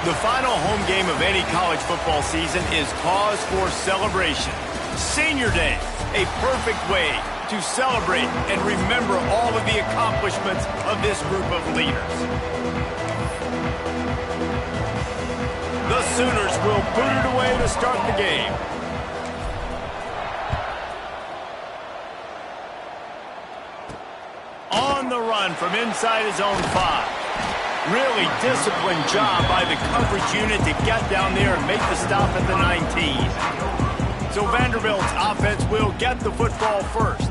The final home game of any college football season is cause for celebration. Senior Day, a perfect way to celebrate and remember all of the accomplishments of this group of leaders. The Sooners will boot it away to start the game. On the run from inside his own 5. Really disciplined job by the coverage unit to get down there and make the stop at the 19. So Vanderbilt's offense will get the football first.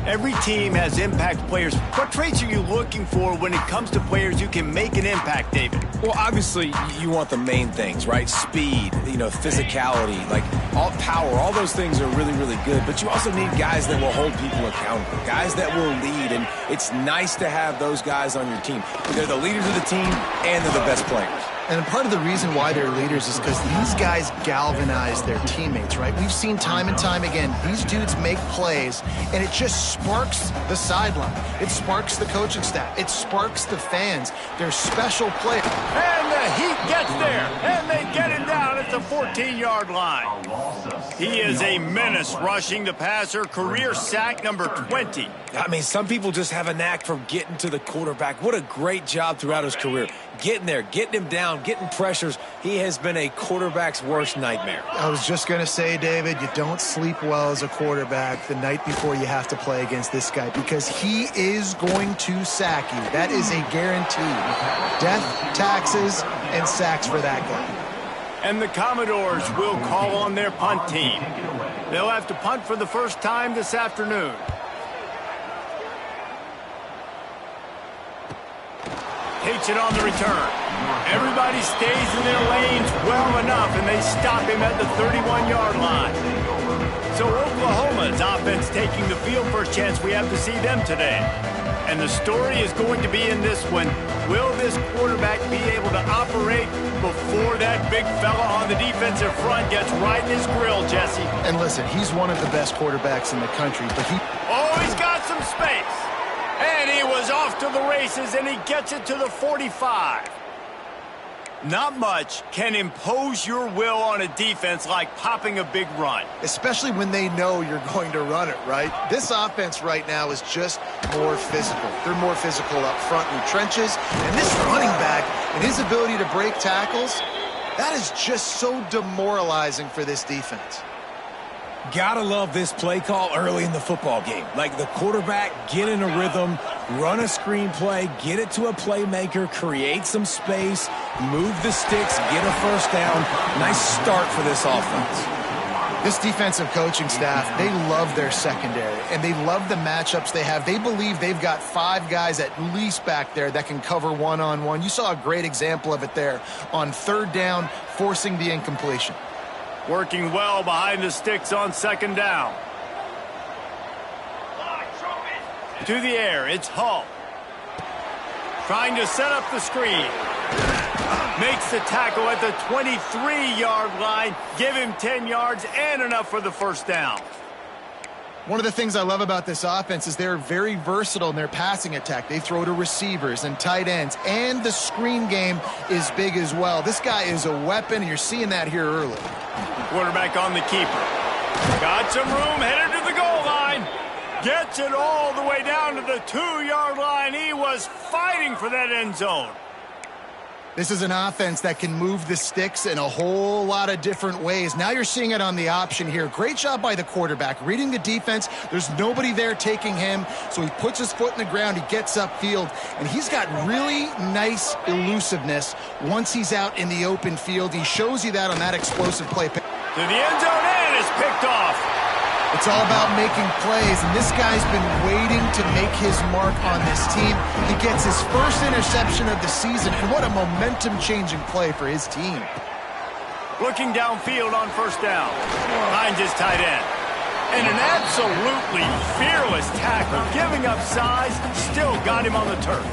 Every team has impact players. What traits are you looking for when it comes to players who can make an impact, David? Well, obviously, you want the main things, right? Speed, physicality, like all power, all those things are really, really good. But you also need guys that will hold people accountable, guys that will lead. And it's nice to have those guys on your team. They're the leaders of the team, and they're the best players. And part of the reason why they're leaders is because these guys galvanize their teammates, right? We've seen time and time again, these dudes make plays, and it just sparks the sideline. It sparks the coaching staff. It sparks the fans. They're special players. And the Heat gets there, and they get it down at the 14-yard line. He is a menace rushing the passer, career sack number 20. I mean, some people just have a knack for getting to the quarterback. What a great job throughout his career. Getting there, getting him down, getting pressures. He has been a quarterback's worst nightmare. I was just going to say, David, you don't sleep well as a quarterback the night before you have to play against this guy because he is going to sack you. That is a guarantee. Death, taxes, and sacks for that guy. And the Commodores will call on their punt team. They'll have to punt for the first time this afternoon. Takes it on the return. Everybody stays in their lanes well enough, and they stop him at the 31-yard line. So Oklahoma's offense taking the field for a chance. We have to see them today. And the story is going to be in this one. Will this quarterback be able to operate before that big fella on the defensive front gets right in his grill, Jesse? And listen, he's one of the best quarterbacks in the country, but he's got some space. And he was off to the races, and he gets it to the 45. Not much can impose your will on a defense like popping a big run. Especially when they know you're going to run it, right? This offense right now is just more physical. They're more physical up front in the trenches. And this running back and his ability to break tackles, that is just so demoralizing for this defense. Gotta love this play call early in the football game. Like the quarterback, get in a rhythm, run a screen play, get it to a playmaker, create some space, move the sticks, get a first down. Nice start for this offense. This defensive coaching staff, they love their secondary, and they love the matchups they have. They believe they've got 5 guys at least back there that can cover one-on-one. You saw a great example of it there on third down, forcing the incompletion. Working well behind the sticks on second down. To the air, it's Hull. Trying to set up the screen. Makes the tackle at the 23-yard line. Give him 10 yards and enough for the first down. One of the things I love about this offense is they're very versatile in their passing attack. They throw to receivers and tight ends, and the screen game is big as well. This guy is a weapon, and you're seeing that here early. Quarterback on the keeper. Got some room, headed to the goal line. Gets it all the way down to the 2-yard line. He was fighting for that end zone. This is an offense that can move the sticks in a whole lot of different ways. Now you're seeing it on the option here. Great job by the quarterback. Reading the defense, there's nobody there taking him, so he puts his foot in the ground, he gets upfield, and he's got really nice elusiveness once he's out in the open field. He shows you that on that explosive play. To the end zone, and it's picked off. It's all about making plays, and this guy's been waiting to make his mark on this team. He gets his first interception of the season, and what a momentum-changing play for his team. Looking downfield on first down. Finds his tight end. And an absolutely fearless tackle, giving up size, still got him on the turf.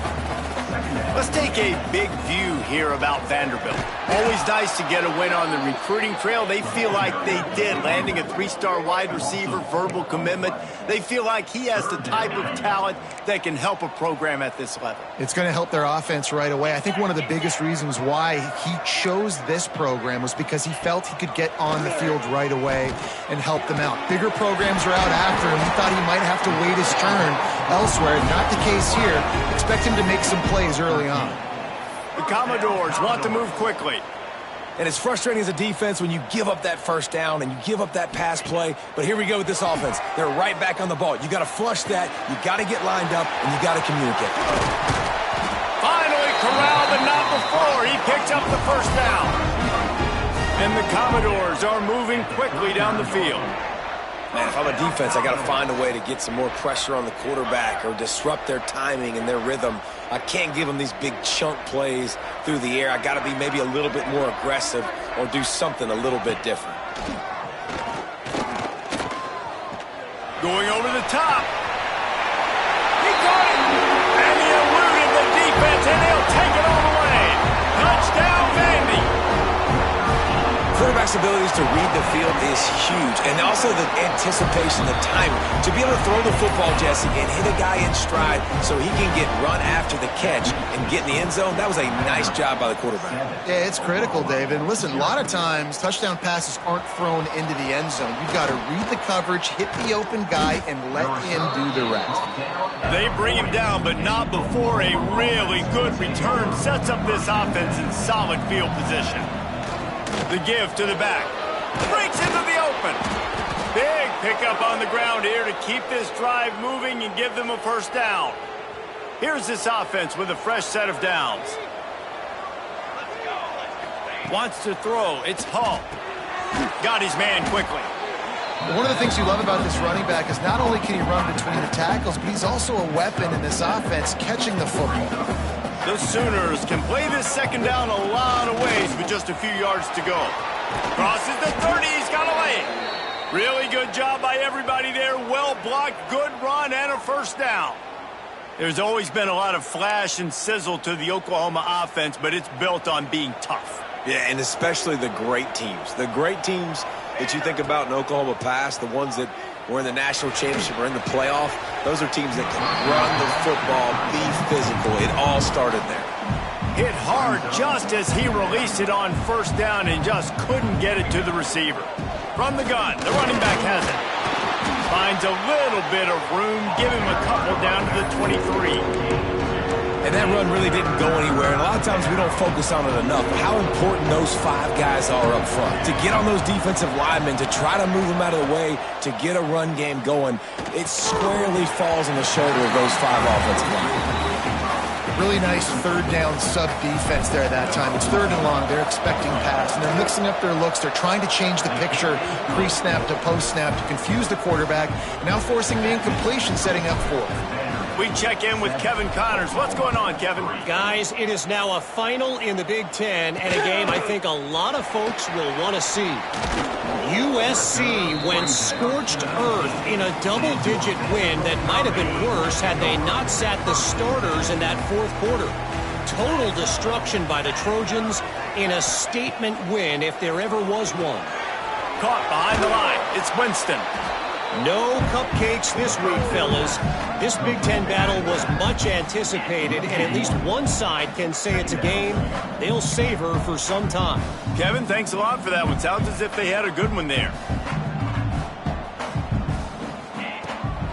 Let's take a big view here about Vanderbilt. Always nice to get a win on the recruiting trail. They feel like they did, landing a 3-star wide receiver, verbal commitment. They feel like he has the type of talent that can help a program at this level. It's going to help their offense right away. I think one of the biggest reasons why he chose this program was because he felt he could get on the field right away and help them out. Bigger programs are out after him. He thought he might have to wait his turn elsewhere. Not the case here. Expect him to make some plays early on. The Commodores want to move quickly. And it's frustrating as a defense when you give up that first down and you give up that pass play. But here we go with this offense. They're right back on the ball. You got to flush that. You got to get lined up, and you got to communicate. Finally corralled, but not before. He picked up the first down. And the Commodores are moving quickly down the field. Man, if I'm a defense, I got to find a way to get some more pressure on the quarterback or disrupt their timing and their rhythm. I can't give them these big chunk plays through the air. I got to be maybe a little bit more aggressive or do something a little bit different. Going over the top. He caught it. And he eluded the defense, and he'll take it all the way. Touchdown, Vandy. Quarterback's abilities to read the field is huge, and also the anticipation, the timing. To be able to throw the football, Jesse, and hit a guy in stride so he can get run after the catch and get in the end zone, that was a nice job by the quarterback. Yeah, it's critical, David. And listen, a lot of times touchdown passes aren't thrown into the end zone. You've got to read the coverage, hit the open guy, and let him do the rest. They bring him down, but not before a really good return sets up this offense in solid field position. The give to the back. Breaks into the open. Big pickup on the ground here to keep this drive moving and give them a first down. Here's this offense with a fresh set of downs. Wants to throw. It's Hall. Got his man quickly. One of the things you love about this running back is not only can he run between the tackles, but he's also a weapon in this offense catching the football. The Sooners can play this second down a lot of ways with just a few yards to go. Crosses the 30, he's got a lane. Really good job by everybody there. Well blocked, good run, and a first down. There's always been a lot of flash and sizzle to the Oklahoma offense, but it's built on being tough. Yeah, and especially the great teams. The great teams that you think about in Oklahoma past, the ones that were in the national championship or in the playoff, those are teams that can run the football, be physical. It all started there. Hit hard just as he released it on first down and just couldn't get it to the receiver. From the gun, the running back has it. Finds a little bit of room, give him a couple down to the 23. And that run really didn't go anywhere, and a lot of times we don't focus on it enough. How important those 5 guys are up front. To get on those defensive linemen, to try to move them out of the way, to get a run game going, it squarely falls on the shoulder of those 5 offensive linemen. Really nice third down sub defense there that time. It's third and long. They're expecting pass, and they're mixing up their looks. They're trying to change the picture pre-snap to post-snap to confuse the quarterback, now forcing the incompletion, setting up for it. We check in with Kevin Connors. What's going on, Kevin? Guys, it is now a final in the Big Ten and a game I think a lot of folks will want to see. USC went scorched earth in a double-digit win that might have been worse had they not sat the starters in that fourth quarter. Total destruction by the Trojans in a statement win if there ever was one. Caught behind the line. It's Winston. No cupcakes this week, fellas. This Big Ten battle was much anticipated, and at least one side can say it's a game they'll savor for some time. Kevin, thanks a lot for that one. Sounds as if they had a good one there.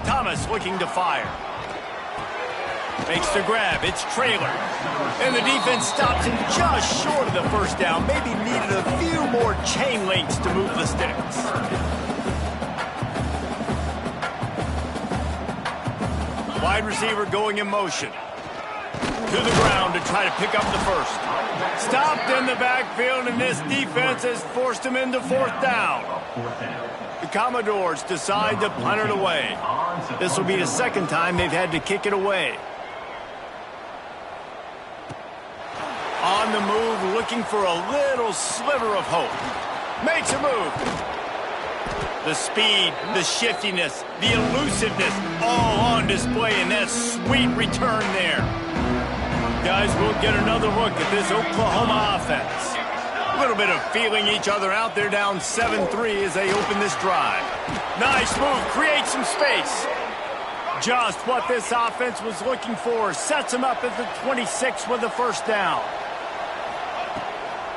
Thomas looking to fire. Makes the grab. It's Traylor. And the defense stops him just short of the first down. Maybe needed a few more chain links to move the sticks. Wide receiver going in motion. To the ground to try to pick up the first. Stopped in the backfield, and this defense has forced him into fourth down. The Commodores decide to punt it away. This will be the second time they've had to kick it away. On the move, looking for a little sliver of hope. Makes a move. The speed, the shiftiness, the elusiveness, all on display in that sweet return there. guys, we'll get another look at this Oklahoma offense. A little bit of feeling each other out. They're down 7-3 as they open this drive. Nice move, create some space. Just what this offense was looking for. Sets them up at the 26 with the first down.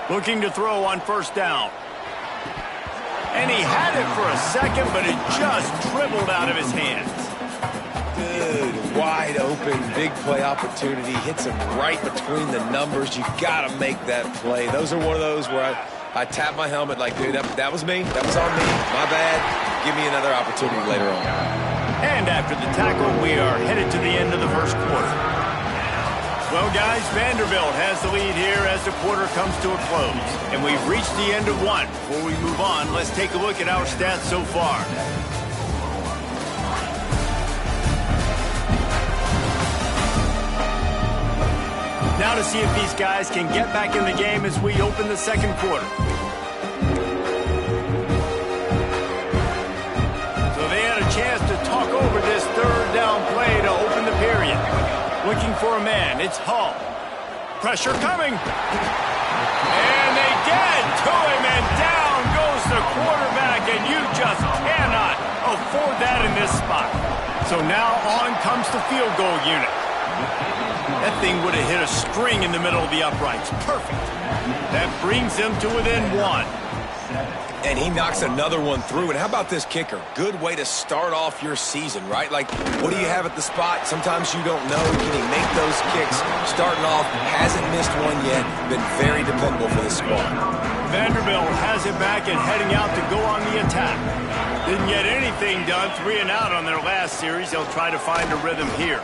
Looking to throw on first down. And he had it for a second, but it just dribbled out of his hands. Good, wide open, big play opportunity. Hits him right between the numbers. You got to make that play. Those are one of those where I tap my helmet like, dude, that was me. That was on me. My bad. Give me another opportunity later on. And after the tackle, we are headed to the end of the first quarter. Well, guys, Vanderbilt has the lead here as the quarter comes to a close. And we've reached the end of one. Before we move on, let's take a look at our stats so far. Now to see if these guys can get back in the game as we open the second quarter. So they had a chance to talk over this third down play to open the period. Looking for a man. It's Hall. Pressure coming. And they get to him, and down goes the quarterback, and you just cannot afford that in this spot. So now on comes the field goal unit. That thing would have hit a string in the middle of the uprights. Perfect. That brings them to within one. And he knocks another one through. And how about this kicker? Good way to start off your season, right? Like, what do you have at the spot? Sometimes you don't know. Can he make those kicks? Starting off, hasn't missed one yet. Been very dependable for the squad. Vanderbilt has it back and heading out to go on the attack. Didn't get anything done. 3 and out on their last series. They'll try to find a rhythm here.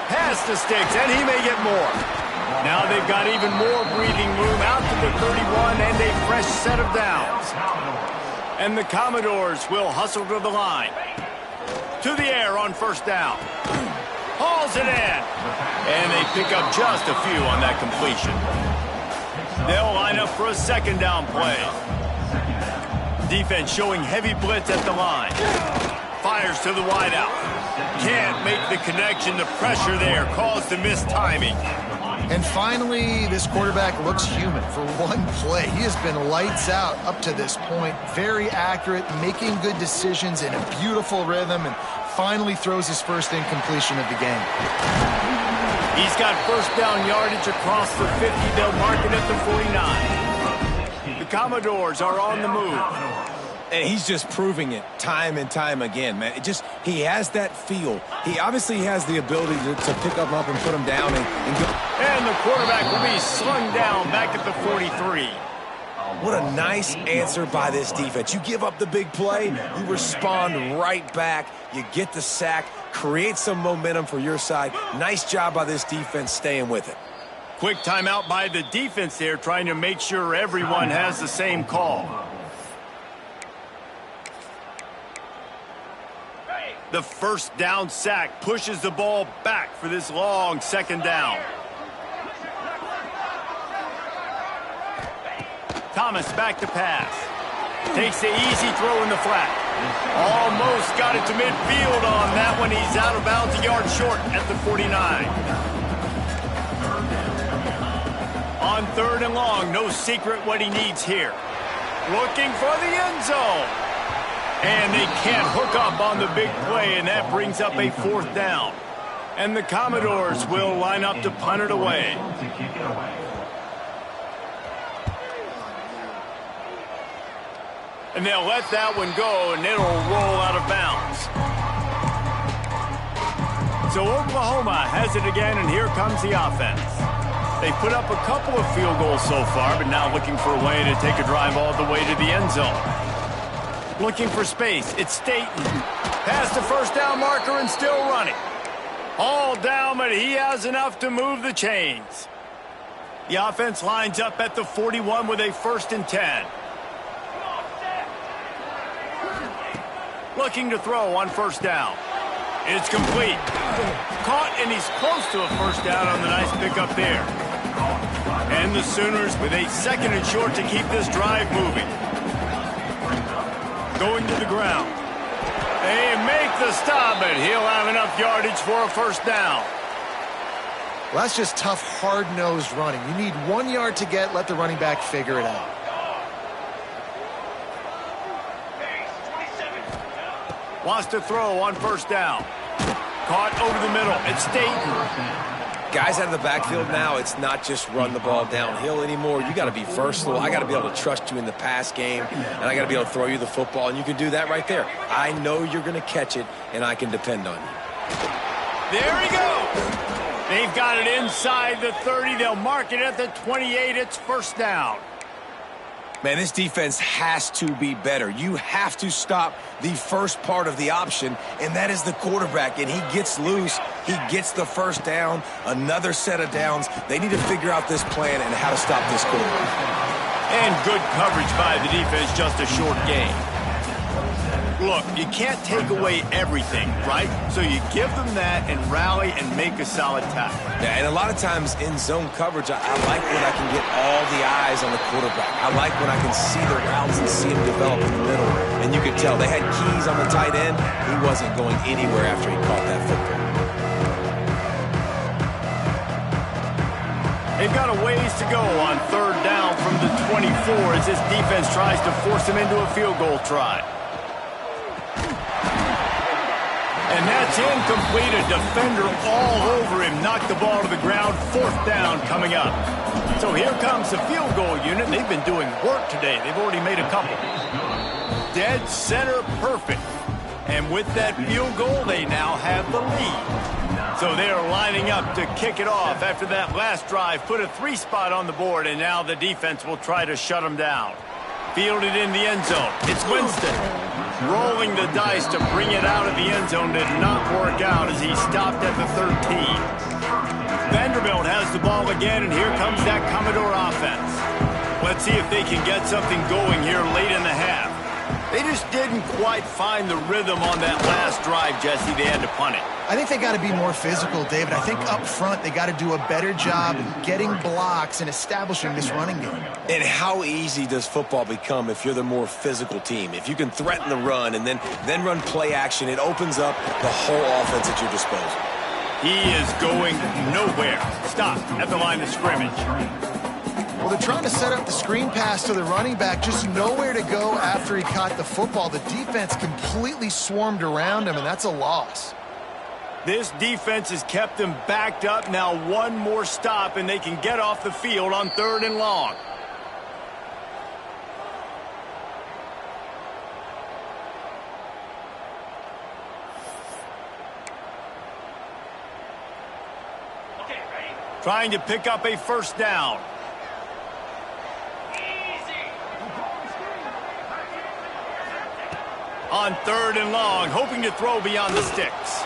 Pass the sticks, and he may get more. Now they've got even more breathing room out to the 31 and a fresh set of downs. And the Commodores will hustle to the line. To the air on first down. Hauls it in. And they pick up just a few on that completion. They'll line up for a second down play. Defense showing heavy blitz at the line. Fires to the wideout. Can't make the connection. The pressure there caused the missed timing. And finally, this quarterback looks human for one play. He has been lights out up to this point. Very accurate, making good decisions in a beautiful rhythm, and finally throws his first incompletion of the game. He's got first down yardage across the 50. They'll mark it at the 49. The Commodores are on the move. And he's just proving it time and time again, man. He has that feel. He obviously has the ability to pick up and put him down and go. And the quarterback will be slung down back at the 43. What a nice answer by this defense. You give up the big play, you respond right back, you get the sack, create some momentum for your side. Nice job by this defense staying with it. Quick timeout by the defense there, trying to make sure everyone has the same call. The first down sack pushes the ball back for this long second down. Thomas back to pass. Takes the easy throw in the flat. Almost got it to midfield on that one. He's out of bounds, a yard short at the 49. On third and long, no secret what he needs here. Looking for the end zone. And they can't hook up on the big play, and that brings up a fourth down. And the Commodores will line up to punt it away. And they'll let that one go, and it'll roll out of bounds. So Oklahoma has it again, and here comes the offense. They put up a couple of field goals so far, but now looking for a way to take a drive all the way to the end zone. Looking for space. It's Staten. Past the first down marker and still running. All down, but he has enough to move the chains. The offense lines up at the 41 with a 1st and 10. Looking to throw on first down. It's complete. Caught, and he's close to a first down on the nice pickup there. And the Sooners with a 2nd and short to keep this drive moving. Going to the ground. They make the stop, but he'll have enough yardage for a first down. Well, that's just tough, hard-nosed running. You need 1 yard to get, let the running back figure it out. Wants to throw on first down. Caught over the middle. It's Staten. Guys out of the backfield now, it's not just run the ball downhill anymore. You got to be versatile. I got to be able to trust you in the pass game, and I got to be able to throw you the football, and you can do that right there. I know you're going to catch it, and I can depend on you. There he goes. They've got it inside the 30. They'll mark it at the 28. It's first down. Man, this defense has to be better. You have to stop the first part of the option, and that is the quarterback. And he gets loose. He gets the first down, another set of downs. They need to figure out this plan and how to stop this quarterback. And good coverage by the defense, just a short gain. Look, you can't take away everything, right? So you give them that and rally and make a solid tackle. Yeah, and a lot of times in zone coverage, I like when I can get all the eyes on the quarterback. I like when I can see the routes and see them develop in the middle. And you could tell they had keys on the tight end. He wasn't going anywhere after he caught that football. They've got a ways to go on third down from the 24 as this defense tries to force them into a field goal try. And that's incomplete. A defender all over him. Knocked the ball to the ground. Fourth down coming up. So here comes the field goal unit. They've been doing work today. They've already made a couple. Dead center perfect. And with that field goal, they now have the lead. So they are lining up to kick it off after that last drive. Put a 3 spot on the board, and now the defense will try to shut them down. Fielded in the end zone. It's Winston. Rolling the dice to bring it out of the end zone did not work out as he stopped at the 13. Vanderbilt has the ball again, and here comes that Commodore offense. Let's see if they can get something going here late in the half. They just didn't quite find the rhythm on that last drive, Jesse. They had to punt it. I think they got to be more physical, David. I think up front they got to do a better job getting blocks and establishing this running game. And how easy does football become if you're the more physical team? If you can threaten the run and then run play action, it opens up the whole offense at your disposal. He is going nowhere. Stop at the line of scrimmage. Well, they're trying to set up the screen pass to the running back, just nowhere to go after he caught the football. The defense completely swarmed around him, and that's a loss. This defense has kept them backed up. Now one more stop, and they can get off the field on 3rd and long. Okay, ready. Trying to pick up a first down. On 3rd and long, hoping to throw beyond the sticks.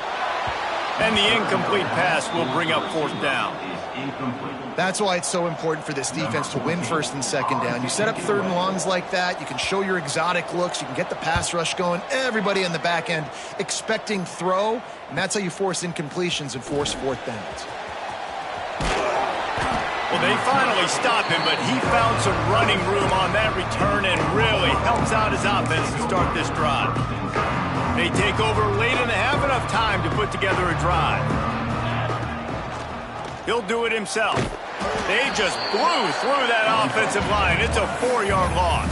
And the incomplete pass will bring up 4th down. That's why it's so important for this defense to win 1st and 2nd down. You set up 3rd and longs like that, you can show your exotic looks, you can get the pass rush going, everybody on the back end expecting throw, and that's how you force incompletions and force 4th downs. Well, they finally stopped him, but he found some running room on that return and really helps out his offense to start this drive. They take over late in the half, enough time to put together a drive. He'll do it himself. They just blew through that offensive line. It's a 4-yard loss.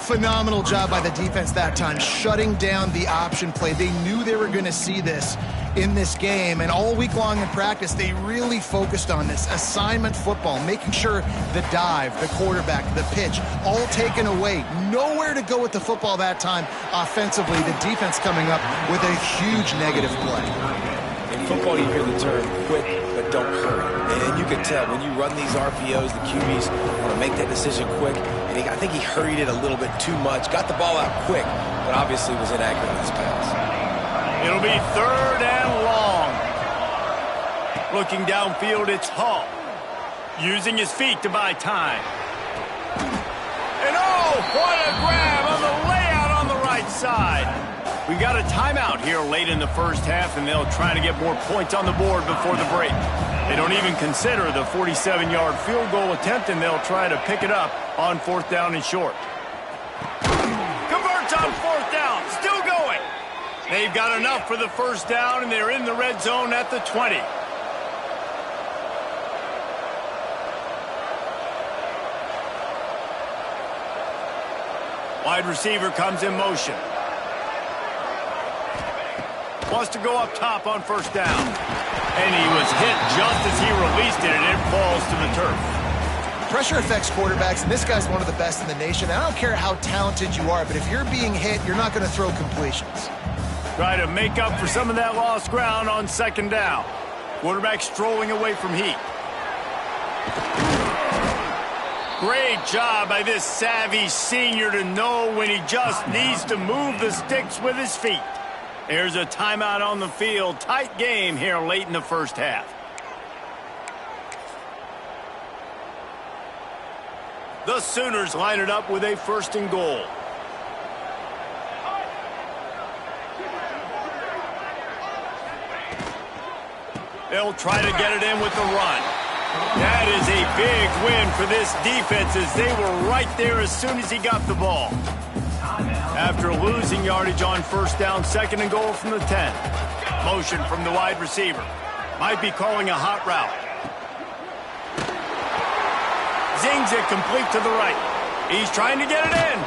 Phenomenal job by the defense that time, shutting down the option play. They knew they were going to see this in this game, and all week long in practice, they really focused on this assignment football, making sure the dive, the quarterback, the pitch, all taken away. Nowhere to go with the football that time offensively. The defense coming up with a huge negative play. In football, you hear the term quick, but don't hurry. And you can tell when you run these RPOs, the QBs want to make that decision quick. And I think he hurried it a little bit too much, got the ball out quick, but obviously was inaccurate in his pass. It'll be 3rd and long. Looking downfield, it's Hall. Using his feet to buy time. And oh, what a grab on the layout on the right side. We've got a timeout here late in the first half, and they'll try to get more points on the board before the break. They don't even consider the 47-yard field goal attempt, and they'll try to pick it up on 4th down and short. Converts on 4th down, still going. They've got enough for the first down, and they're in the red zone at the 20. Wide receiver comes in motion. Wants to go up top on first down. And he was hit just as he released it, and it falls to the turf. Pressure affects quarterbacks, and this guy's one of the best in the nation. I don't care how talented you are, but if you're being hit, you're not going to throw completions. Try to make up for some of that lost ground on second down. Quarterback strolling away from heat. Great job by this savvy senior to know when he just needs to move the sticks with his feet. There's a timeout on the field. Tight game here late in the first half. The Sooners line it up with a 1st and goal. They'll try to get it in with the run. That is a big win for this defense as they were right there as soon as he got the ball. After losing yardage on first down, 2nd and goal from the 10. Motion from the wide receiver. Might be calling a hot route. Zings it complete to the right. He's trying to get it in.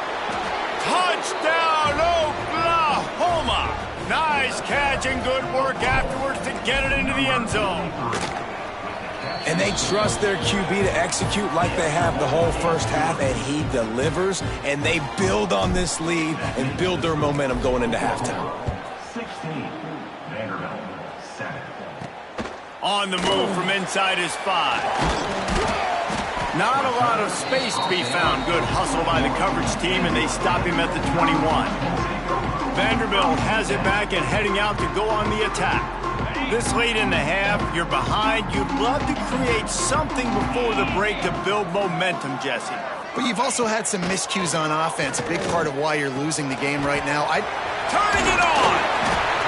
Touchdown, Oklahoma! Nice catch and good work afterwards to get it into the end zone. And they trust their QB to execute like they have the whole first half, and he delivers, and they build on this lead and build their momentum going into halftime. 16, Vanderbilt, 7. On the move from inside his 5. Not a lot of space to be found. Good hustle by the coverage team, and they stop him at the 21. Vanderbilt has it back and heading out to go on the attack. This late in the half, you're behind. You'd love to create something before the break to build momentum, Jesse. But you've also had some miscues on offense, a big part of why you're losing the game right now. Turning it on!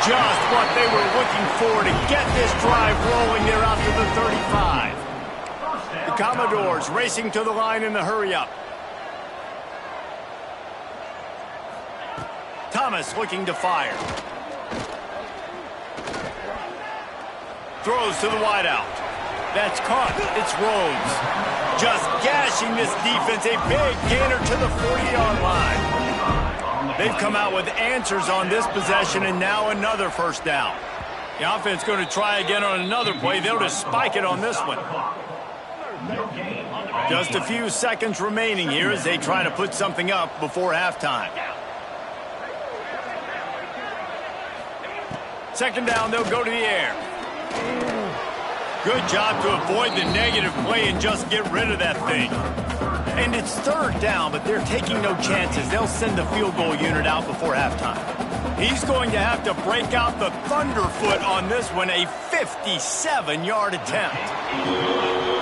Just what they were looking for to get this drive rolling there out to the 35. The Commodores racing to the line in the hurry-up. Thomas looking to fire. Throws to the wideout. That's caught. It's Rhodes. Just gashing this defense. A big gainer to the 40-yard line. They've come out with answers on this possession, and now another first down. The offense going to try again on another play. They'll just spike it on this one. Just a few seconds remaining here as they try to put something up before halftime. 2nd down, they'll go to the air. Good job to avoid the negative play and just get rid of that thing. And it's 3rd down, but they're taking no chances. They'll send the field goal unit out before halftime. He's going to have to break out the thunderfoot on this one, a 57-yard attempt.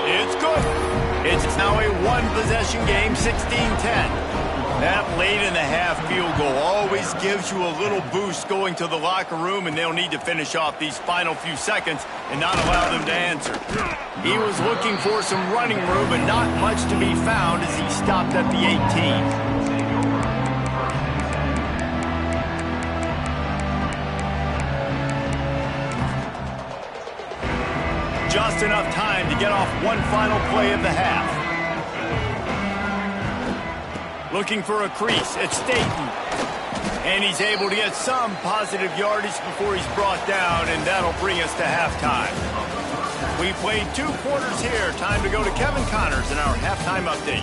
It's good. It's now a one-possession game, 16-10. That late in the half field goal always gives you a little boost going to the locker room, and they'll need to finish off these final few seconds and not allow them to answer. He was looking for some running room, but not much to be found as he stopped at the 18. Just enough time to get off one final play of the half. Looking for a crease. It's Staten. And he's able to get some positive yardage before he's brought down, and that'll bring us to halftime. We played 2 quarters here. Time to go to Kevin Connors in our halftime update.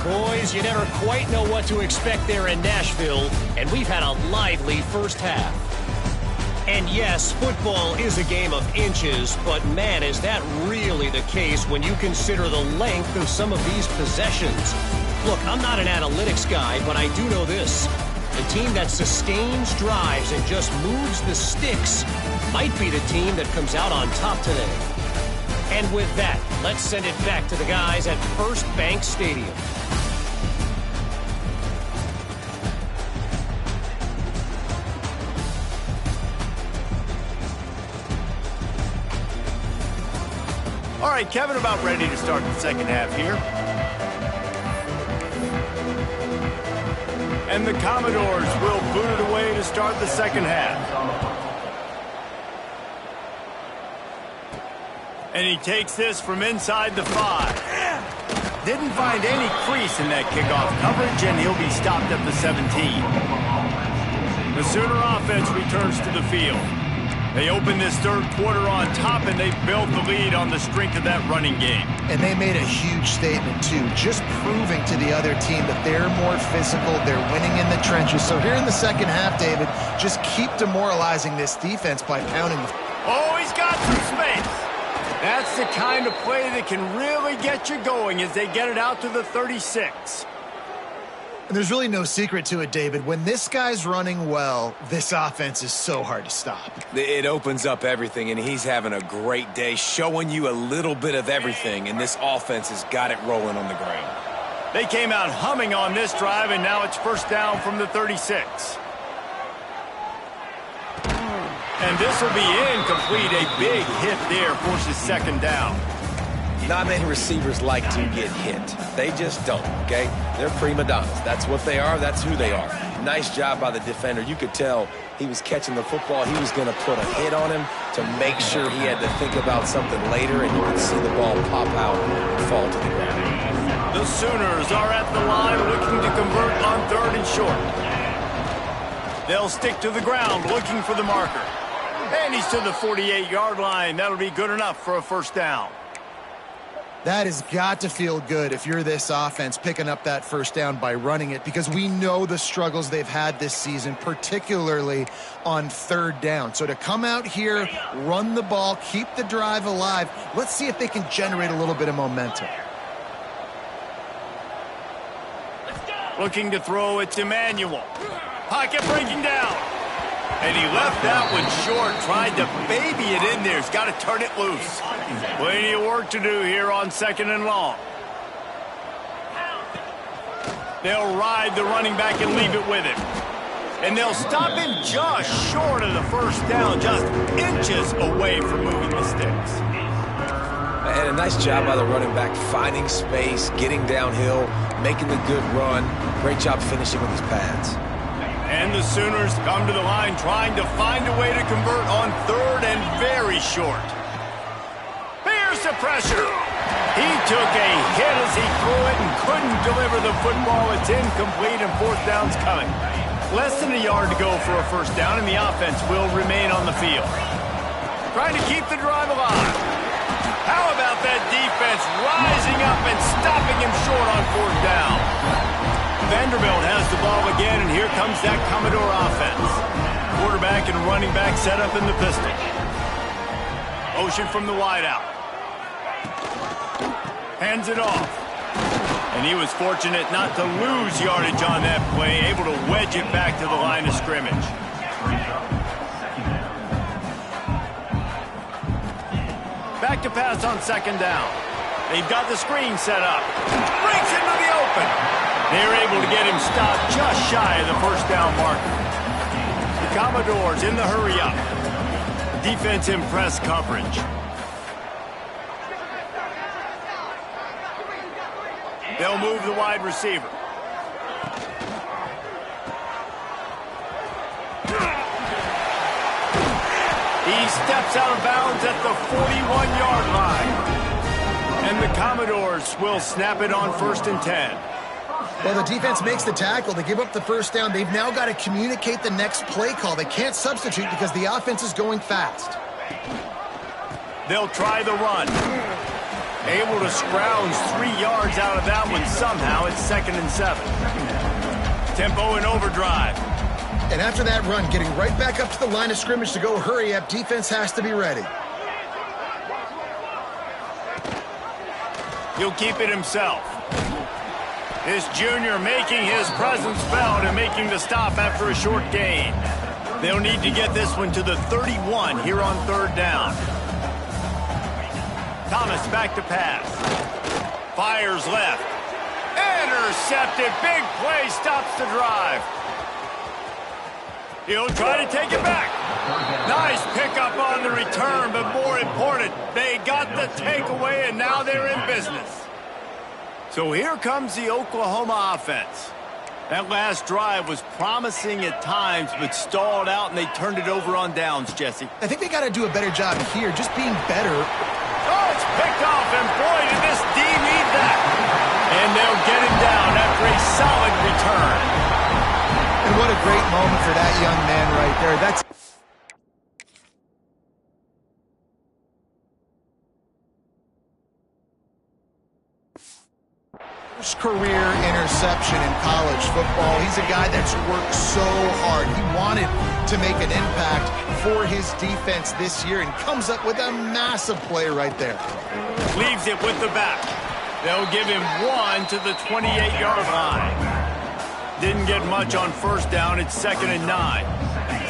Boys, you never quite know what to expect there in Nashville, and we've had a lively first half. And yes, football is a game of inches, but man, is that really the case when you consider the length of some of these possessions. Look, I'm not an analytics guy, but I do know this. The team that sustains drives and just moves the sticks might be the team that comes out on top today. And with that, let's send it back to the guys at First Bank Stadium. All right, Kevin, about ready to start the second half here. And the Commodores will boot it away to start the second half. And he takes this from inside the 5. Didn't find any crease in that kickoff coverage, and he'll be stopped at the 17. The Sooner offense returns to the field. They open this third quarter on top, and they built the lead on the strength of that running game. And they made a huge statement, too, just proving to the other team that they're more physical, they're winning in the trenches. So here in the second half, David, just keep demoralizing this defense by pounding the... Oh, he's got some space. That's the kind of play that can really get you going as they get it out to the 36. And there's really no secret to it, David. When this guy's running well, this offense is so hard to stop. It opens up everything, and he's having a great day, showing you a little bit of everything, and this offense has got it rolling on the ground. They came out humming on this drive, and now it's first down from the 36. And this will be incomplete. A big hit there forces second down. Not many receivers like to get hit. They just don't, okay? They're prima donnas. That's what they are. That's who they are. Nice job by the defender. You could tell he was catching the football. He was going to put a hit on him to make sure he had to think about something later, and you could see the ball pop out and fall to the ground. The Sooners are at the line looking to convert on third and short. They'll stick to the ground looking for the marker. And he's to the 48-yard line. That'll be good enough for a first down. That has got to feel good if you're this offense picking up that first down by running it, because we know the struggles they've had this season, particularly on third down. So to come out here, run the ball, keep the drive alive, let's see if they can generate a little bit of momentum. Looking to throw, it's Emmanuel. Pocket breaking down. And he left that one short, tried to baby it in there. He's got to turn it loose. Plenty of work to do here on second and long. They'll ride the running back and leave it with him. And they'll stop him just short of the first down, just inches away from moving the sticks. And a nice job by the running back, finding space, getting downhill, making the good run. Great job finishing with his pads. And the Sooners come to the line trying to find a way to convert on third and very short. Here's the pressure. He took a hit as he threw it and couldn't deliver the football. It's incomplete and fourth down's coming. Less than a yard to go for a first down, and the offense will remain on the field. Trying to keep the drive alive. How about that defense rising up and stopping him short on fourth down? Vanderbilt has the ball again, and here comes that Commodore offense. Quarterback and running back set up in the pistol. Motion from the wideout. Hands it off. And he was fortunate not to lose yardage on that play, able to wedge it back to the line of scrimmage. Back to pass on second down. They've got the screen set up. Breaks into the open. They're able to get him stopped just shy of the first down marker. The Commodores in the hurry-up. Defense in press coverage. They'll move the wide receiver. He steps out of bounds at the 41-yard line. And the Commodores will snap it on 1st and 10. Well, the defense makes the tackle. They give up the first down. They've now got to communicate the next play call. They can't substitute because the offense is going fast. They'll try the run. Able to scrounge 3 yards out of that one somehow. It's 2nd and 7. Tempo and overdrive. And after that run, getting right back up to the line of scrimmage to go hurry up, defense has to be ready. He'll keep it himself. This junior making his presence felt and making the stop after a short gain. They'll need to get this one to the 31 here on third down. Thomas back to pass. Fires left. Intercepted. Big play stops the drive. He'll try to take it back. Nice pickup on the return, but more important, they got the takeaway, and now they're in business. So here comes the Oklahoma offense. That last drive was promising at times, but stalled out, and they turned it over on downs, Jesse. I think they got to do a better job here, just being better. Oh, it's picked off, and boy, did this D need that. And they'll get him down after a solid return. And what a great moment for that young man right there. That's his career interception in college football. He's a guy that's worked so hard. He wanted to make an impact for his defense this year and comes up with a massive play right there. Leaves it with the back. They'll give him 1 to the 28-yard line. Didn't get much on first down. It's 2nd and 9.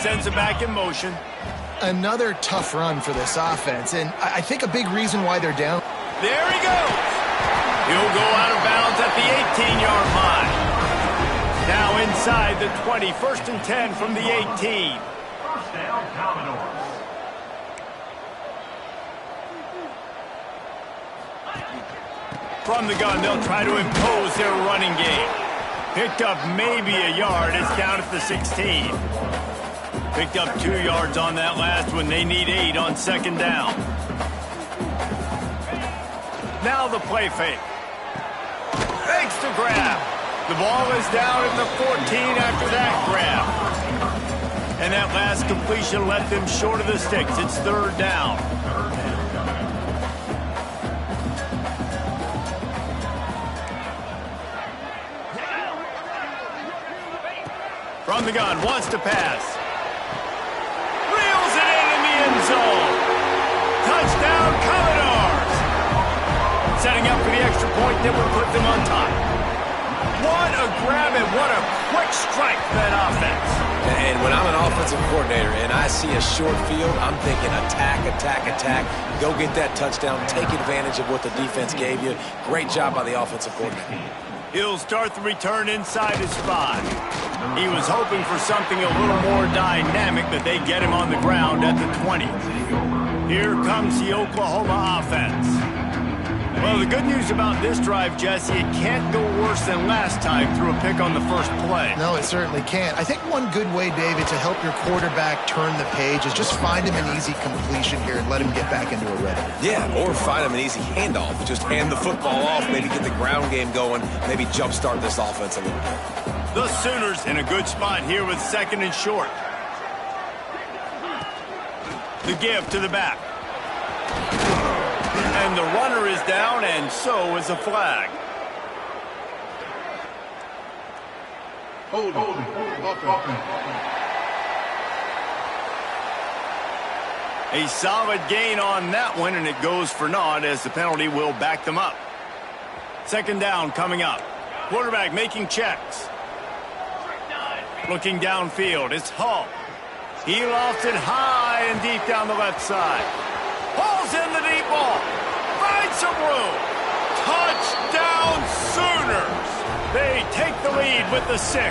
Sends it back in motion. Another tough run for this offense, and I think a big reason why they're down. There he goes. He'll go out of bounds at the 18-yard line. Now inside the 20. 1st and 10 from the 18. First down, Commodores. From the gun, they'll try to impose their running game. Picked up maybe a yard. It's down at the 16. Picked up 2 yards on that last one. They need 8 on 2nd down. Now the play fake. Fakes to grab. The ball is down at the 14 after that grab. And that last completion left them short of the sticks. It's 3rd down. From the gun, wants to pass. Reels it in the end zone. Touchdown, Commodores. Setting up for the extra point that would put them on top. What a grab and what a quick strike for that offense. And when I'm an offensive coordinator and I see a short field, I'm thinking attack, attack, attack. Go get that touchdown. Take advantage of what the defense gave you. Great job by the offensive coordinator. He'll start the return inside his spot. He was hoping for something a little more dynamic, but they get him on the ground at the 20. Here comes the Oklahoma offense. Well, the good news about this drive, Jesse, it can't go worse than last time through a pick on the first play. No, it certainly can't. I think one good way, David, to help your quarterback turn the page is just find him an easy completion here and let him get back into a rhythm. Yeah, or find him an easy handoff. Just hand the football off, maybe get the ground game going, maybe jumpstart this offense a little bit. The Sooners in a good spot here with 2nd and short. The give to the back. And the runner is down, and so is a flag. A solid gain on that one, and it goes for naught as the penalty will back them up. 2nd down coming up. Quarterback making checks. Looking downfield, it's Hall. He lofts it high and deep down the left side. Hall's in the deep ball. Finds some room. Touchdown Sooners. They take the lead with the 6.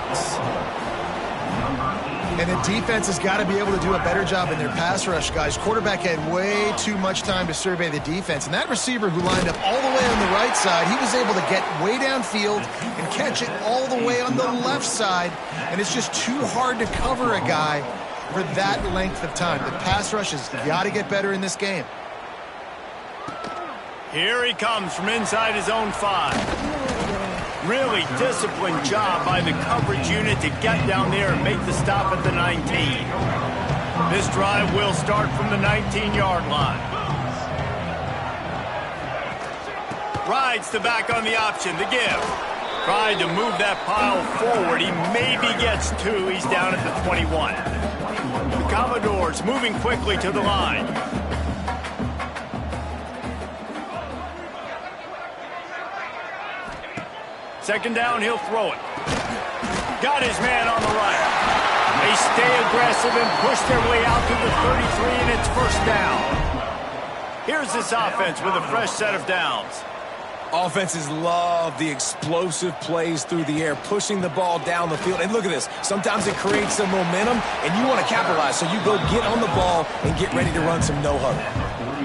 And the defense has got to be able to do a better job in their pass rush, guys. Quarterback had way too much time to survey the defense. And that receiver who lined up all the way on the right side, he was able to get way downfield and catch it all the way on the left side. And it's just too hard to cover a guy for that length of time. The pass rush has got to get better in this game. Here he comes from inside his own 5. Really disciplined job by the coverage unit to get down there and make the stop at the 19. This drive will start from the 19-yard line. Rides the back on the option, the give. Tried to move that pile forward. He maybe gets 2. He's down at the 21. The Commodores moving quickly to the line. Second down, he'll throw it. Got his man on the right. They stay aggressive and push their way out to the 33, and it's 1st down. Here's this offense with a fresh set of downs. Offenses love the explosive plays through the air, pushing the ball down the field. And look at this. Sometimes it creates some momentum, and you want to capitalize. So you go get on the ball and get ready to run some no-huddle.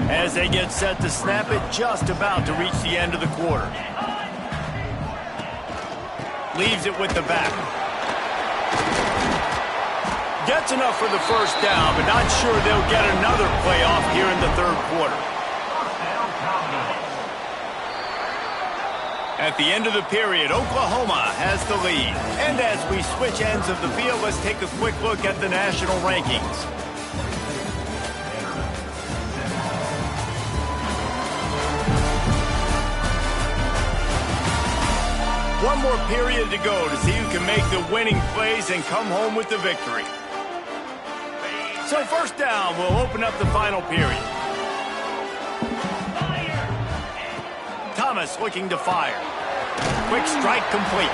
As they get set to snap it, just about to reach the end of the quarter. Leaves it with the back. Gets enough for the 1st down, but not sure they'll get another play off here in the 3rd quarter. At the end of the period, Oklahoma has the lead. And as we switch ends of the field, let's take a quick look at the national rankings. One more period to go to see who can make the winning plays and come home with the victory. So first down, we'll open up the final period. Thomas looking to fire. Quick strike complete.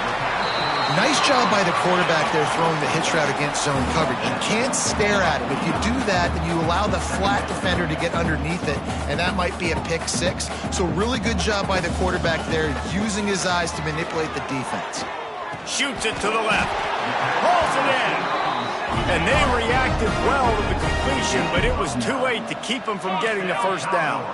Nice job by the quarterback there throwing the hitch route against zone coverage. You can't stare at it. If you do that, then you allow the flat defender to get underneath it, and that might be a pick six. So really good job by the quarterback there, using his eyes to manipulate the defense. Shoots it to the left. Pulls it in. And they reacted well to the completion, but it was too late to keep them from getting the first down.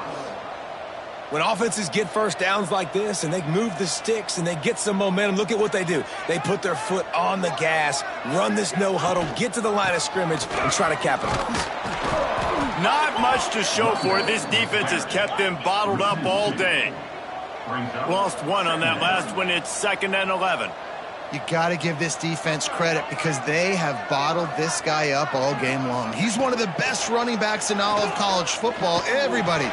When offenses get first downs like this and they move the sticks and they get some momentum, look at what they do. They put their foot on the gas, run this no huddle, get to the line of scrimmage, and try to capitalize. Not much to show for it. This defense has kept them bottled up all day. Lost one on that last one. It's 2nd and 11. You got to give this defense credit because they have bottled this guy up all game long. He's one of the best running backs in all of college football. Everybody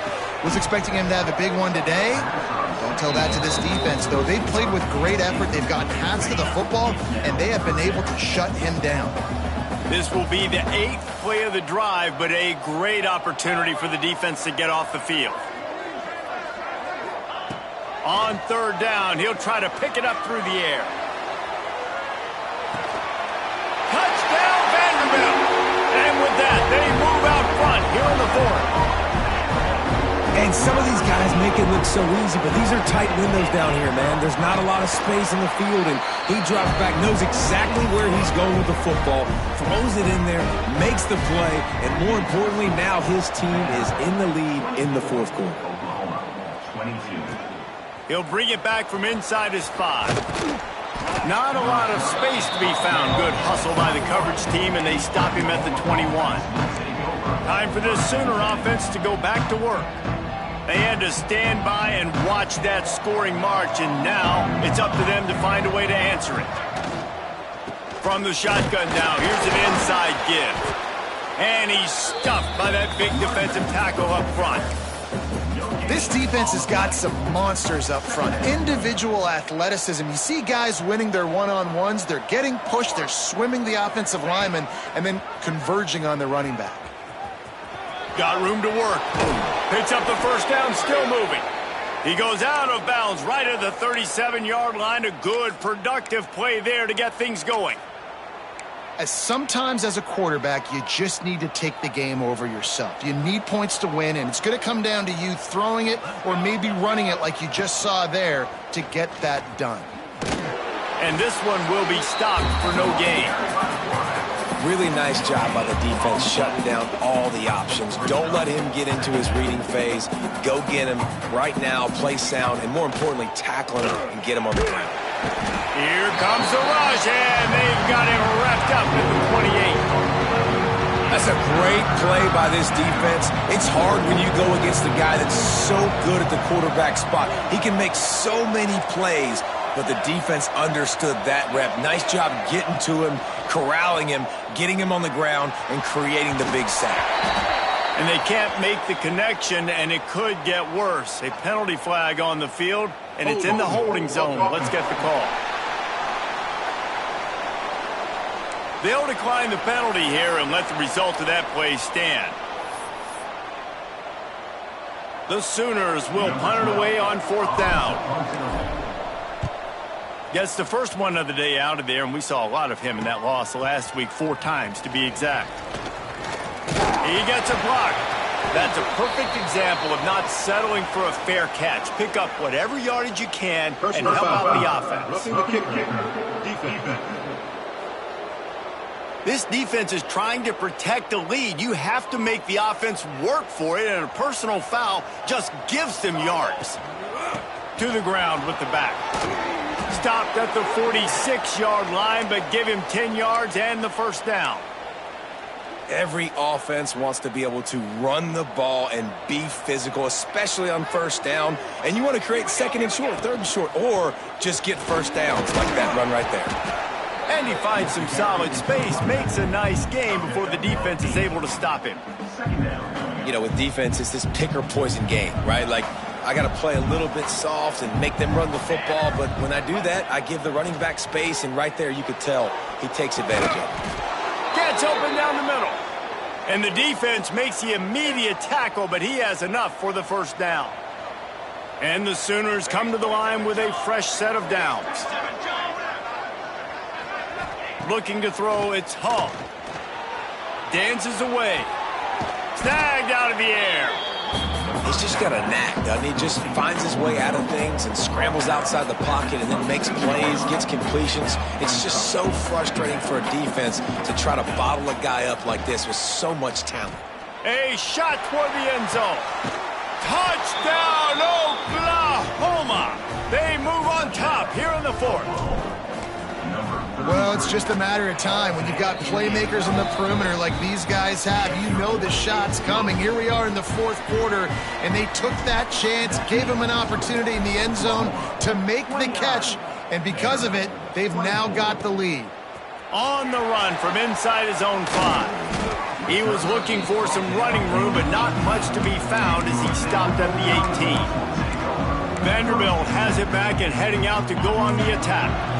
was expecting him to have a big one today. Don't tell that to this defense, though. They've played with great effort. They've gotten hands to the football, and they have been able to shut him down. This will be the 8th play of the drive, but a great opportunity for the defense to get off the field. On 3rd down, he'll try to pick it up through the air. Touchdown, Vanderbilt! And with that, they move out front here in the 4th. And some of these guys make it look so easy, but these are tight windows down here, man. There's not a lot of space in the field, and he drops back, knows exactly where he's going with the football, throws it in there, makes the play, and more importantly, now his team is in the lead in the 4th quarter. He'll bring it back from inside his 5. Not a lot of space to be found. Good hustle by the coverage team, and they stop him at the 21. Time for this Sooner offense to go back to work. They had to stand by and watch that scoring march, and now it's up to them to find a way to answer it. From the shotgun now, here's an inside give. And he's stuffed by that big defensive tackle up front. This defense has got some monsters up front. Individual athleticism. You see guys winning their one-on-ones. They're getting pushed. They're swimming the offensive lineman and then converging on the running back. Got room to work. Picks up the first down, still moving. He goes out of bounds right at the 37-yard line. A good, productive play there to get things going. Sometimes as a quarterback, you just need to take the game over yourself. You need points to win, and it's going to come down to you throwing it or maybe running it like you just saw there to get that done. And this one will be stopped for no gain. Really nice job by the defense shutting down all the options. Don't let him get into his reading phase. Go get him right now, play sound, and more importantly, tackle him and get him on the ground. Here comes the rush, and they've got him wrapped up at the 28. That's a great play by this defense. It's hard when you go against a guy that's so good at the quarterback spot. He can make so many plays, but the defense understood that rep. Nice job getting to him, corralling him, getting him on the ground, and creating the big sack. And they can't make the connection, and it could get worse. A penalty flag on the field, and it's in the holding zone. Let's get the call. They'll decline the penalty here and let the result of that play stand. The Sooners will punt it away on 4th down. Gets the first one of the day out of there, and we saw a lot of him in that loss last week, 4 times to be exact. He gets a block. That's a perfect example of not settling for a fair catch. Pick up whatever yardage you can and help out the offense. This defense is trying to protect a lead. You have to make the offense work for it, and a personal foul just gives them yards. To the ground with the back. Stopped at the 46-yard line, but give him 10 yards and the first down. Every offense wants to be able to run the ball and be physical, especially on first down. And you want to create second and short, third and short, or just get first downs like that run right there. And he finds some solid space, makes a nice game before the defense is able to stop him. You know, with defense, it's this pick or poison game, right? Like, I got to play a little bit soft and make them run the football, but when I do that, I give the running back space, and right there you could tell he takes advantage of it. Gets open down the middle. And the defense makes the immediate tackle, but he has enough for the first down. And the Sooners come to the line with a fresh set of downs. Looking to throw, it's Hall. Dances away. Snagged out of the air. He's just got a knack, doesn't he? Just finds his way out of things and scrambles outside the pocket and then makes plays, gets completions. It's just so frustrating for a defense to try to bottle a guy up like this with so much talent. A shot toward the end zone. Touchdown, Oklahoma! They move on top here in the fourth. Well, it's just a matter of time. When you've got playmakers in the perimeter like these guys have, you know the shot's coming. Here we are in the fourth quarter, and they took that chance, gave him an opportunity in the end zone to make the catch, and because of it, they've now got the lead. On the run from inside his own 5. He was looking for some running room, but not much to be found as he stopped at the 18. Vanderbilt has it back and heading out to go on the attack.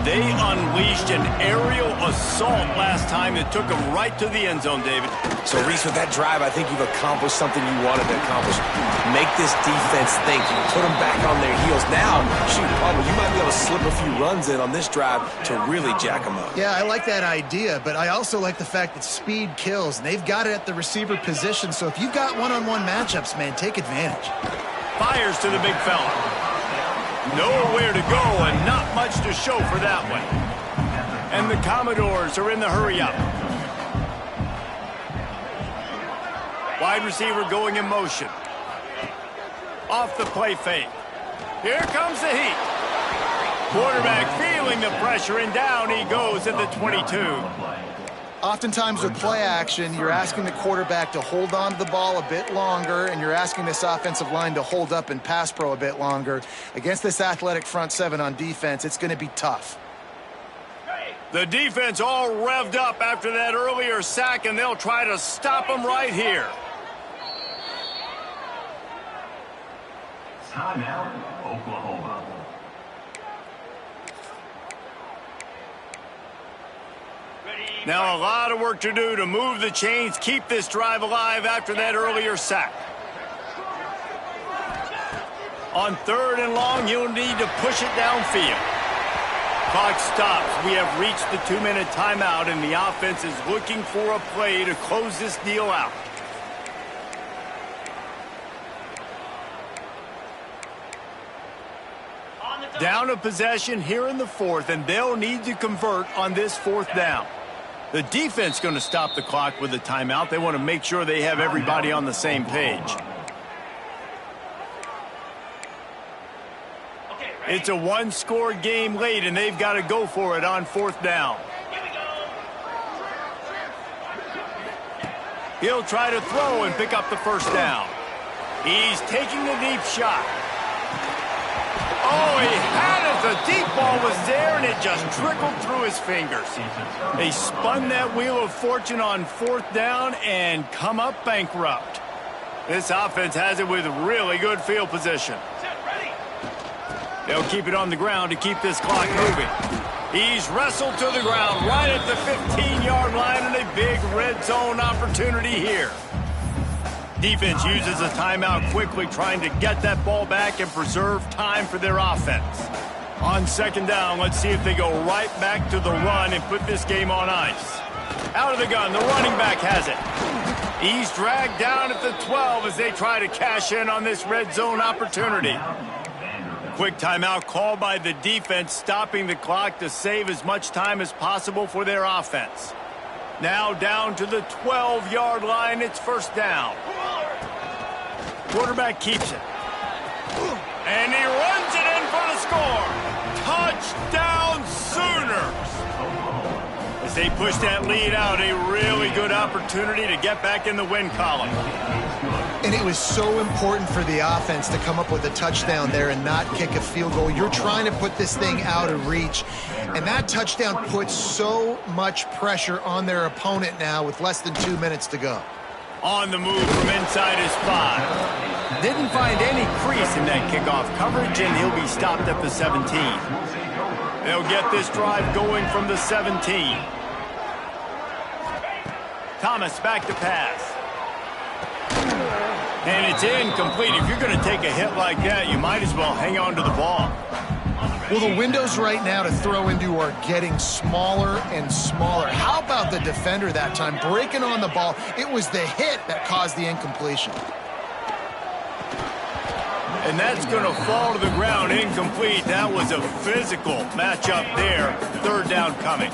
They unleashed an aerial assault last time that took them right to the end zone, David. So, Reese, with that drive, I think you've accomplished something you wanted to accomplish. Make this defense think. Put them back on their heels. Now, shoot, probably you might be able to slip a few runs in on this drive to really jack them up. Yeah, I like that idea, but I also like the fact that speed kills, and they've got it at the receiver position, so if you've got one-on-one matchups, man, take advantage. Fires to the big fella. Nowhere to go and not much to show for that one. And the Commodores are in the hurry-up. Wide receiver going in motion. Off the play fake. Here comes the heat. Quarterback feeling the pressure, and down he goes at the 22. Oftentimes with play action, you're asking the quarterback to hold on to the ball a bit longer, and you're asking this offensive line to hold up in pass pro a bit longer. Against this athletic front seven on defense, it's going to be tough. The defense all revved up after that earlier sack, and they'll try to stop them right here. Timeout, Oklahoma. Now a lot of work to do to move the chains, keep this drive alive after that earlier sack. On 3rd and long, you'll need to push it downfield. Clock stops. We have reached the 2-minute timeout, and the offense is looking for a play to close this deal out. Down a possession here in the fourth, and they'll need to convert on this 4th down. The defense going to stop the clock with a timeout. They want to make sure they have everybody on the same page. It's a one-score game late, and they've got to go for it on 4th down. He'll try to throw and pick up the first down. He's taking the deep shot. Oh, he had it. The deep ball was there, and it just trickled through his fingers. They spun that wheel of fortune on 4th down and come up bankrupt. This offense has it with really good field position. They'll keep it on the ground to keep this clock moving. He's wrestled to the ground right at the 15-yard line, and a big red zone opportunity here. Defense uses a timeout quickly, trying to get that ball back and preserve time for their offense. On 2nd down, let's see if they go right back to the run and put this game on ice. Out of the gun, the running back has it. He's dragged down at the 12 as they try to cash in on this red zone opportunity. Quick timeout called by the defense, stopping the clock to save as much time as possible for their offense. Now down to the 12-yard line, it's 1st down. Quarterback keeps it. And he runs it in for the score. Touchdown, Sooners! As They push that lead out. A really good opportunity to get back in the win column. And it was so important for the offense to come up with a touchdown there and not kick a field goal. You're trying to put this thing out of reach. And that touchdown puts so much pressure on their opponent now with less than 2 minutes to go. On the move from inside his 5. Didn't find any crease in that kickoff coverage, and he'll be stopped at the 17. They'll get this drive going from the 17. Thomas back to pass. And it's incomplete. If you're going to take a hit like that, you might as well hang on to the ball. Well, the windows right now to throw into are getting smaller and smaller. How about the defender that time breaking on the ball? It was the hit that caused the incompletion. And that's going to fall to the ground incomplete. That was a physical matchup there. Third down coming.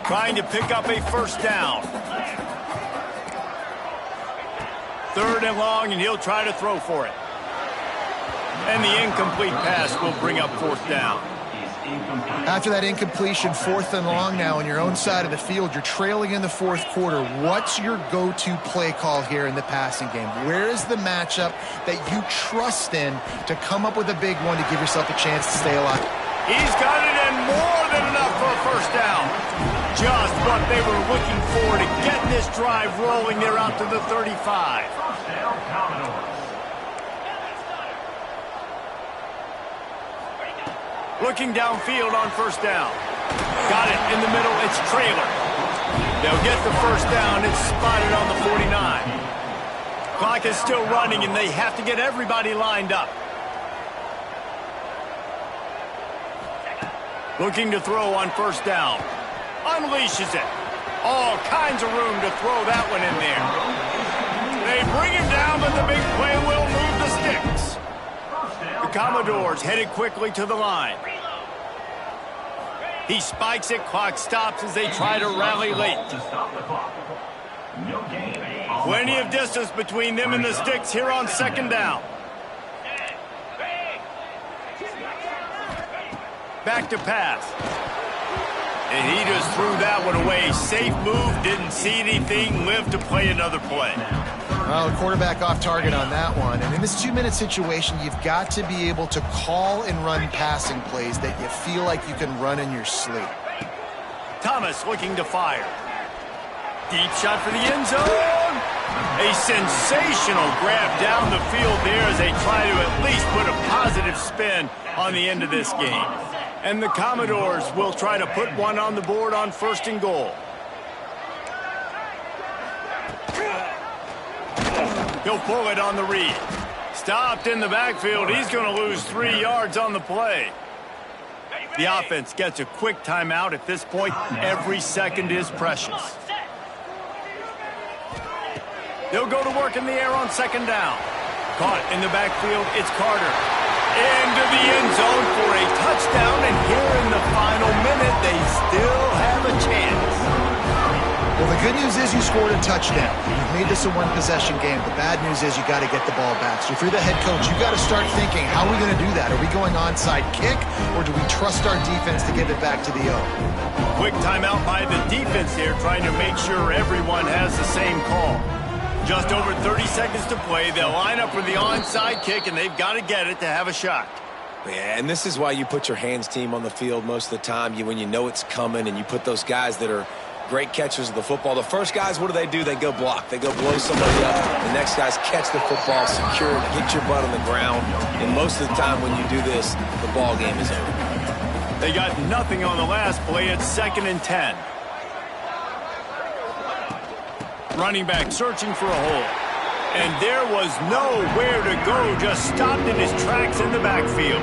Trying to pick up a first down. Third and long, and he'll try to throw for it. And the incomplete pass will bring up fourth down. After that incompletion, fourth and long now on your own side of the field, you're trailing in the fourth quarter. What's your go-to play call here in the passing game? Where is the matchup that you trust in to come up with a big one to give yourself a chance to stay alive? He's got it in more than enough for a first down. Just what they were looking for to get this drive rolling. They're out to the 35. Looking downfield on first down. Got it in the middle. It's Trailer. They'll get the first down. It's spotted on the 49. Clock is still running, and they have to get everybody lined up. Looking to throw on first down. Unleashes it. All kinds of room to throw that one in there. They bring him down, but the big play will move the sticks. The Commodores headed quickly to the line. He spikes it. Clock stops as they try to rally late. Plenty of distance between them and the sticks here on second down. Back to pass. And he just threw that one away. Safe move, didn't see anything, lived to play another play. Well, the quarterback off target on that one. And in this 2-minute situation, you've got to be able to call and run passing plays that you feel like you can run in your sleep. Thomas looking to fire. Deep shot for the end zone. A sensational grab down the field there as they try to at least put a positive spin on the end of this game. And the Commodores will try to put one on the board on first and goal. He'll pull it on the read. Stopped in the backfield. He's going to lose 3 yards on the play. The offense gets a quick timeout. At this point, every second is precious. They'll go to work in the air on second down. Caught in the backfield, it's Carter. Into the end zone for a touchdown, and here in the final minute, they still have a chance. Well, the good news is you scored a touchdown. You've made this a one-possession game. The bad news is you got to get the ball back. So if you're the head coach, you got to start thinking, how are we going to do that? Are we going onside kick, or do we trust our defense to give it back to the O? Quick timeout by the defense here, trying to make sure everyone has the same call. Just over 30 seconds to play. They'll line up for the onside kick, and they've got to get it to have a shot. Yeah, and this is why you put your hands team on the field most of the time. When you know it's coming, and you put those guys that are great catchers of the football. The first guys, what do? They go block. They go blow somebody up. The next guys catch the football, secure it, get your butt on the ground. And most of the time when you do this, the ball game is over. They got nothing on the last play. It's 2nd and 10. Running back searching for a hole. And there was nowhere to go. Just stopped in his tracks in the backfield.